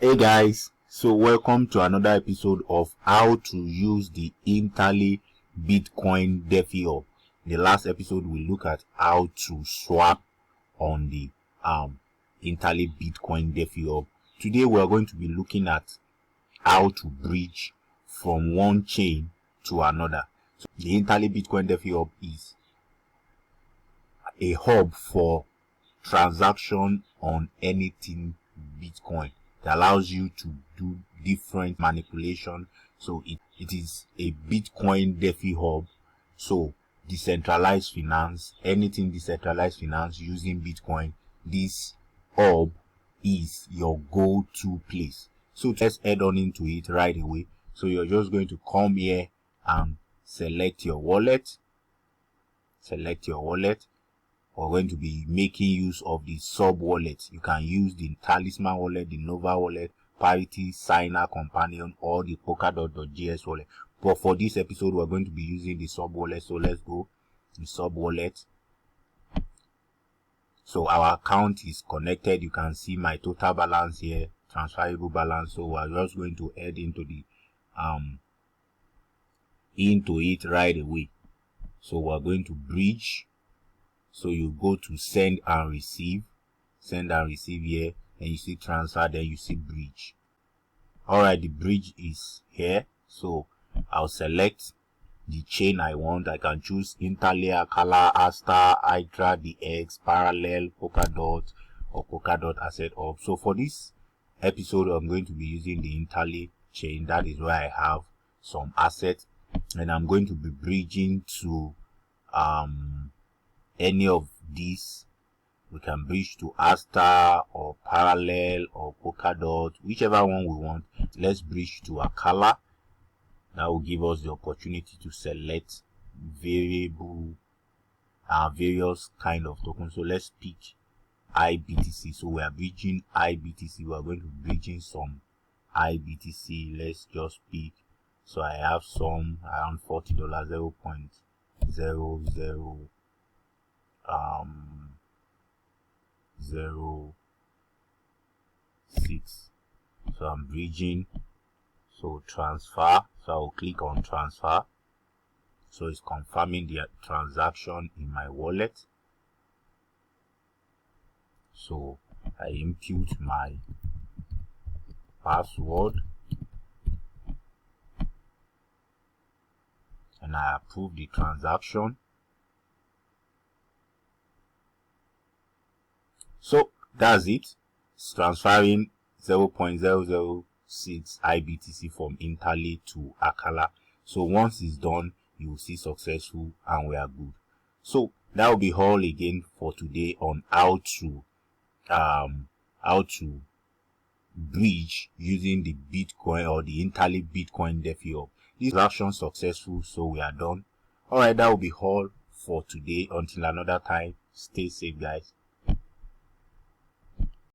Hey guys, so welcome to another episode of how to use the Interlay Bitcoin DeFi Hub. In the last episode we look at how to swap on the Interlay Bitcoin DeFi Hub. Today we are going to be looking at how to bridge from one chain to another. So the Interlay Bitcoin DeFi Hub is a hub for transaction on anything Bitcoin. It allows you to do different manipulation. So it is a Bitcoin DeFi hub. So decentralized finance, anything decentralized finance using Bitcoin, this hub is your go-to place. So let's head on into it right away. So you're just going to come here and select your wallet. We're going to be making use of the sub wallet. You can use the Talisman wallet, the Nova wallet, Parity, Signer, Companion, or the Polkadot.js wallet. But for this episode, we're going to be using the sub wallet. So let's go. The sub wallet. So our account is connected. You can see my total balance here, transferable balance. So we're just going to head into the into it right away. So we're going to bridge. So you go to send and receive here, and you see transfer, then you see bridge. Alright, the bridge is here. So I'll select the chain I want. I can choose Interlay, Akala, Asta, Hydra, DX, Parallel, Polkadot, or Polkadot Asset Hub. So for this episode, I'm going to be using the Interlay chain. That is where I have some assets, and I'm going to be bridging to any of these. We can bridge to Asta or Parallel or Polkadot, whichever one we want. Let's bridge to Akala. That will give us the opportunity to select various kind of tokens. So let's pick IBTC. So we are bridging IBTC. We are going to be bridging some IBTC. Let's just pick. So I have some around $40, 0.00 0.06. So I'm bridging. So transfer. So I'll click on transfer. So it's confirming the transaction in my wallet. So I input my password and I approve the transaction. So that's it. It's transferring 0.006 IBTC from Interlay to Akala. So once it's done, you will see successful and we are good. So that will be all again for today on how to bridge using the Bitcoin or the Interlay Bitcoin DeFi Hub. This transaction successful, so we are done. Alright, that will be all for today. Until another time, stay safe guys.